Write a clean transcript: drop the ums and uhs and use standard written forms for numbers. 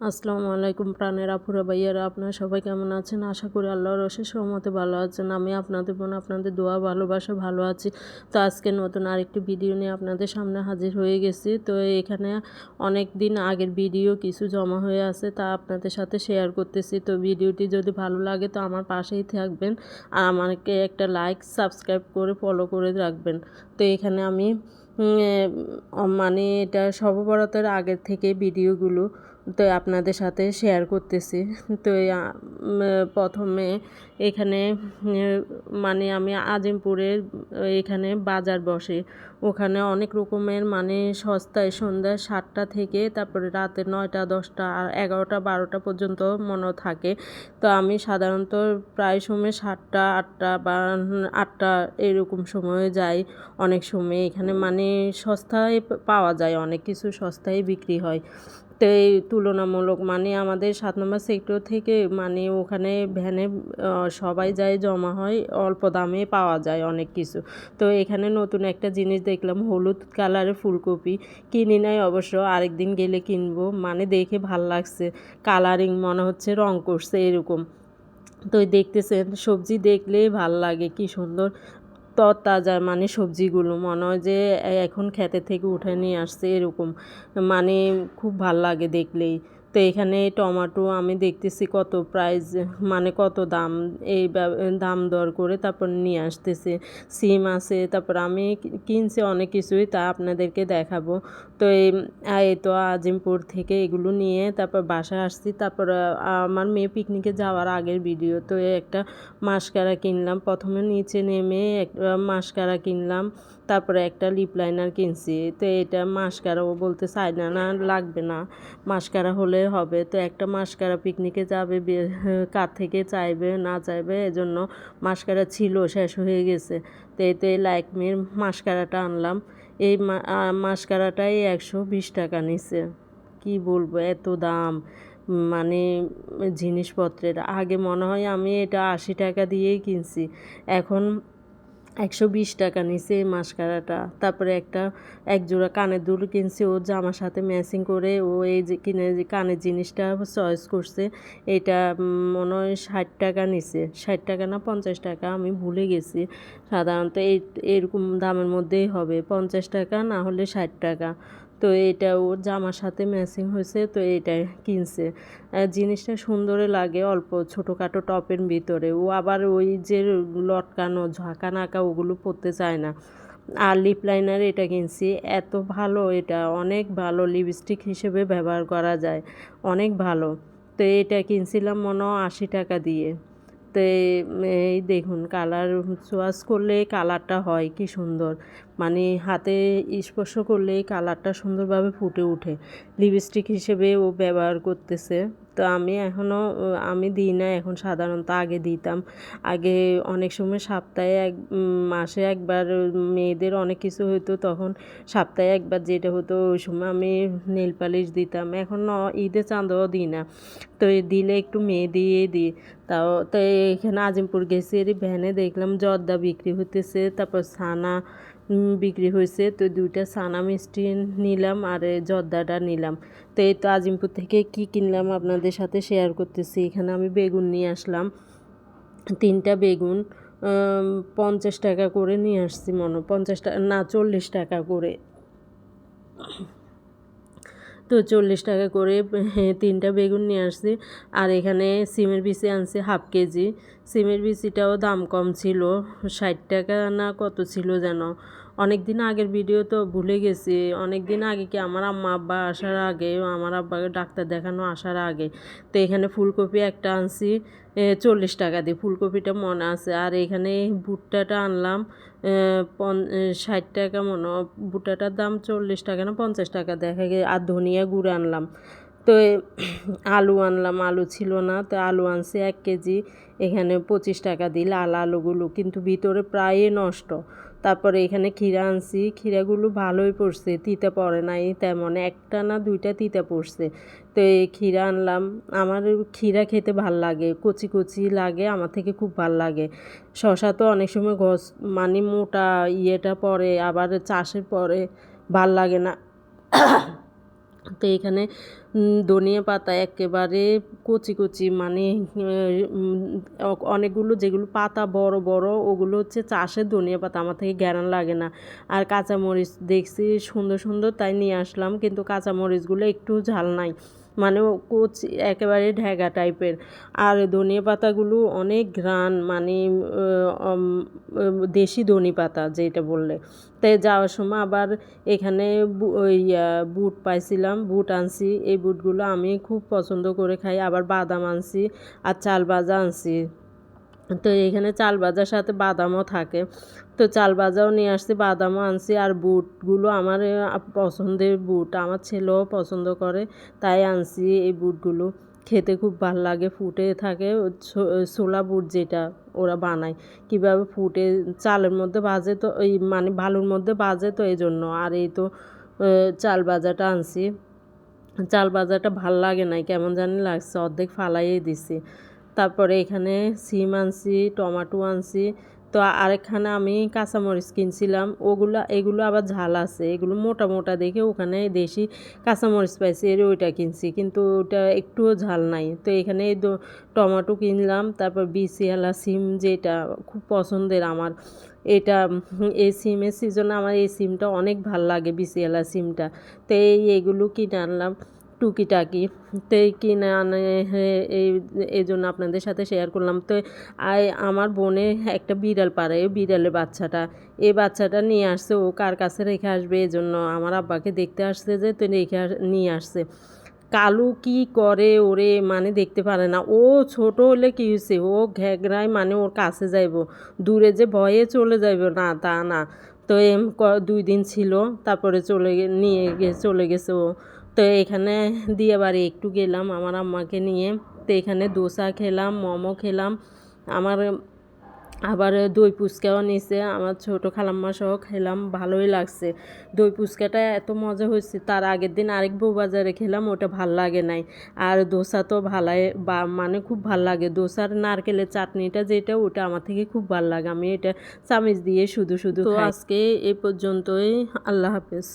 আসসালামু আলাইকুম প্রাণের আপুরা ভাইয়ারা, আপনারা সবাই কেমন আছেন? আশা করি আল্লাহর অশেষ রহমতে ভালো আছেন। আমি আপনাদের বোন, আপনাদের দোয়া ভালোবাসা ভালো আছি। তো আজকে নতুন আরেকটি ভিডিও নিয়ে আপনাদের সামনে হাজির হয়ে গেছি। তো এখানে অনেক দিন আগের ভিডিও কিছু জমা হয়ে আছে, তা আপনাদের সাথে শেয়ার করতেছি। তো ভিডিওটি যদি ভালো লাগে তো আমার পাশেই থাকবেন, আর আমাকে একটা লাইক সাবস্ক্রাইব করে ফলো করে রাখবেন। তো এখানে আমি মানে এটা সর্ববরাতের আগের থেকে ভিডিওগুলো তো আপনাদের সাথে শেয়ার করতেছি। তো প্রথমে এখানে মানে আমি আজিমপুরে এখানে বাজার বসে, ওখানে অনেক রকমের মানে সস্তায় সন্ধ্যা 7টা থেকে তারপরে রাতে 9টা 10টা আর 11টা 12টা পর্যন্ত মনে থাকে। তো আমি সাধারণত প্রায় সময় 7টা 8টা বা 8টা এরকম সময়ে যাই। অনেক সময় এখানে মানে সস্তায় পাওয়া যায়, অনেক কিছু সস্তায় বিক্রি হয়। তো এই তুলনামূলক মানে আমাদের 7 নম্বর সেক্টর থেকে মানে ওখানে ভ্যানে সবাই যায়, জমা হয়, অল্প দামে পাওয়া যায় অনেক কিছু। তো এখানে নতুন একটা জিনিস দেখলাম, হলুদ কালারের ফুলকপি। কিনি নাই অবশ্য, আরেকদিন গেলে কিনবো, মানে দেখে ভাল লাগছে, কালারিং মনে হচ্ছে রং করছে এরকম। তো দেখতেছেন সবজি দেখলেই ভাল লাগে, কি সুন্দর তরতাজা মানে সবজিগুলো মনে হয় যে এখন ক্ষেতের থেকে উঠে নিয়ে আসছে এরকম, মানে খুব ভাল লাগে দেখলেই। তো এখানে টমেটো আমি দেখতেছি কত প্রাইস, মানে কত দাম, এই দাম দর করে তারপর নিয়ে আসতেছে। সিম আছে, তারপর আমি কিনছি অনেক কিছুই, তা আপনাদেরকে দেখাবো। তো এই তো আজিমপুর থেকে এগুলো নিয়ে তারপর বাসায় আসছি। তারপর আমার মেয়ে পিকনিকে যাওয়ার আগের ভিডিও। তো একটা মাস্কারা কিনলাম, প্রথমে নিচে নেমে একটা মাস্কারা কিনলাম, তারপরে একটা লিপ লাইনার কিনছি। তো এটা মাস্কারা ও বলতে চাই না, না লাগবে না, মাস্কারা হলে হবে। তো একটা মাস্কারা পিকনিকে যাবে, কার থেকে চাইবে না চাইবে, এজন্য মাস্কারা ছিল, শেষ হয়ে গেছে। তো এতে লাইকমির মাস্কারাটা আনলাম। এই মাস্কারাটাই 120 টাকা নিছে। কি বলবো, এত দাম মানে জিনিসপত্রের। আগে মনে হয় আমি এটা 80 টাকা দিয়েই কিনছি, এখন 120 টাকা নিছে এই মাস্কারাটা। তারপরে এক জোড়া কানের দুল কিনছি, ও জামার সাথে ম্যাচিং করে ও এই যে কিনে যে কানের জিনিসটা চয়েস করছে। এটা মনে হয় 60 টাকা নিছে, 60 টাকা না 50 টাকা, আমি ভুলে গেছি। সাধারণত এরকম দামের মধ্যেই হবে, 50 টাকা না হলে 60 টাকা। তো এটা ওর জামার সাথে ম্যাচিং হয়েছে, তো এটা কিনছে। জিনিসটা সুন্দরই লাগে, অল্প ছোটোখাটো টপের ভিতরে। ও আবার ওই যে লটকানো ঝাঁকা নাকা ওগুলো পরতে চায় না। আর লিপ লাইনার এটা কিনছি, এত ভালো, এটা অনেক ভালো, লিপস্টিক হিসেবে ব্যবহার করা যায়, অনেক ভালো। তো এটা কিনছিলাম মনে হয় 80 টাকা দিয়ে। তো এই দেখুন কালার চয়েস করলে কালারটা হয় কি সুন্দর, মানে হাতে স্পর্শ করলে কালারটা সুন্দরভাবে ফুটে ওঠে। লিপস্টিক হিসেবে ও ব্যবহার করতেছে। তো আমি এখনও আমি দিই না এখন, সাধারণত আগে দিতাম। আগে অনেক সময় সপ্তাহে মাসে একবার মেয়েদের অনেক কিছু হতো, তখন সপ্তাহে একবার যেটা হতো ওই সময় আমি নেল পালিশ দিতাম। এখন ঈদের চাঁদাও দিই না, তো দিলে একটু মেয়ে দিয়ে দিই। তাও তো এখানে আজিমপুর গেছি, এর ভ্যানে দেখলাম জর্দা বিক্রি হতেছে, তারপর ছানা বিক্রি হয়েছে। তো 2টা ছানা মিষ্টি নিলাম আর জর্দাটা নিলাম। তো এই তো আজিমপুর থেকে কি কিনলাম আপনাদের সাথে শেয়ার করতেছি। এখানে আমি বেগুন নিয়ে আসলাম, 3টা বেগুন 50 টাকা করে নিয়ে আসছি, মনে 50 টাকা না 40 টাকা করে। তো 40 টাকা করে 3টা বেগুন নিয়ে আসছি। আর এখানে সিমের বিচি আনছি ½ কেজি। সিমের বিচিটাও দাম কম ছিল, 60 টাকা না কত ছিল যেন। অনেক দিন আগের ভিডিও তো ভুলে গেছি, অনেক দিন আগে কি আমার আম্মা আব্বা আসার আগে, আমার আব্বাকে ডাক্তার দেখানো আসার আগে। তো এখানে ফুলকপি একটা আনছি 40 টাকা দিয়ে, ফুলকপিটা মনে আছে। আর এখানে ভুট্টাটা আনলাম 60 টাকা মনে হয়, ভুট্টাটার দাম 40 টাকা না 50 টাকা দেখা গে। আর ধনিয়া গুঁড়ো আনলাম। তো আলু আনলাম, আলু ছিল না, তো আলু আনছি 1 কেজি। এখানে 25 টাকা দিয়ে লাল আলুগুলো, কিন্তু ভিতরে প্রায় নষ্ট। তারপরে এখানে ক্ষীরা আনছি, ক্ষীরাগুলো ভালোই পড়ছে, তিতা পড়ে নাই তেমন, একটা না 2টা তিতা পড়ছে। তো এই ক্ষীরা আনলাম। আমার ক্ষীরা খেতে ভাল লাগে, কচি কচি লাগে, আমার থেকে খুব ভাল লাগে। শশা তো অনেক সময় গছ মানে মোটা ইয়েটা পরে, আবার চাষের পরে ভাল লাগে না। তো এখানে ধনিয়া পাতা একেবারে কচি কচি মানে অনেকগুলো যেগুলো পাতা বড় বড় ওগুলো হচ্ছে চাষের ধনিয়া পাতা, আমার থেকে গ্যারান লাগে না। আর কাঁচামরিচ দেখছি সুন্দর সুন্দর তাই নিয়ে আসলাম, কিন্তু কাঁচামরিচগুলো একটু ঝাল নাই, মানে কচি একেবারে ঢেগা টাইপের। আর ধনিয়া পাতাগুলো অনেক ঘ্রাণ, মানে দেশি ধনে পাতা যেটা বললে। তাই যাওয়ার সময় আবার এখানে ওই বুট পাইছিলাম, বুট আনছি। এই বুটগুলো আমি খুব পছন্দ করে খাই। আবার বাদাম আনছি আর চাল ভাজা আনছি। তো এখানে চাল ভাজার সাথে বাদামও থাকে, তো চাল ভাজাও নিয়ে আসছি, বাদামও আনছি। আর বুটগুলো আমার পছন্দের বুট, আমার ছেলেও পছন্দ করে তাই আনছি। এই বুটগুলো খেতে খুব ভালো লাগে, ফুটে থাকে ছোলা বুট যেটা ওরা বানায়, কীভাবে ফুটে চালের মধ্যে ভাজে, তো এই মানে বালুর মধ্যে ভাজে, তো এই জন্য। আর এই তো চাল ভাজাটা আনছি, চাল ভাজাটা ভাল লাগে নাই, কেমন জানি লাগছে, অর্ধেক ফালাইয়ে দিছি। তারপরে এখানে সিম আনছি, টমেটো আনছি। তো আরেকখানে আমি কাঁচামরিচ কিনছিলাম, এগুলো আবার ঝাল আছে, এগুলো মোটা মোটা দেখে ওখানে দেশি কাঁচামরিচ পাইছি এর ওইটা কিনছি, কিন্তু ওটা একটুও ঝাল নাই। তো এখানে টমেটো কিনলাম, তারপর বিসিয়ালা সিম যেটা খুব পছন্দের আমার, এটা এই সিমের সিজনে আমার এই সিমটা অনেক ভাল লাগে, বিসিয়ালা সিমটা। তো এইগুলো কিনে আনলাম টুকিটাকি। তো এই কিনে আনে এই জন্য আপনাদের সাথে শেয়ার করলাম। তো আমার বোনে একটা বিড়াল পারে, বিড়ালের বাচ্চাটা, এই বাচ্চাটা নিয়ে আসছে, ও কার কাছে রেখে আসবে এই জন্য আমার আব্বাকে দেখতে আসছে, যে তো নিয়ে আসছে। কালু কি করে ওরে মানে দেখতে পারে না, ও ছোট হলে কি হয়েছে, ও ঘেগড়ায় মানে ওর কাছে যাইব, দূরে যে ভয়ে চলে যাইব না তা না। তো 2 দিন ছিল, তারপরে চলে গেছে ও। তো এখানে দিয়ে বাড়ি একটু গেলাম আমার আম্মাকে নিয়ে। তো এখানে দোসা খেলাম, মোমো খেলাম, আমার আবার দই ফুচকাও নিছে, আমার ছোটো খালাম্মা সহ খেলাম, ভালোই লাগছে। দই ফুচকাটা এত মজা হয়েছে, তার আগের দিন আরেক বউ বাজারে খেলাম, ওটা ভাল লাগে নাই। আর দোসা তো ভালাই বা মানে খুব ভাল লাগে, দোসার নারকেলের চাটনিটা যেটা, ওটা আমার থেকে খুব ভাল লাগে, আমি এটা চামিচ দিয়ে শুধু শুধু খাই। তো আজকে এই পর্যন্তই, আল্লাহ হাফেজ।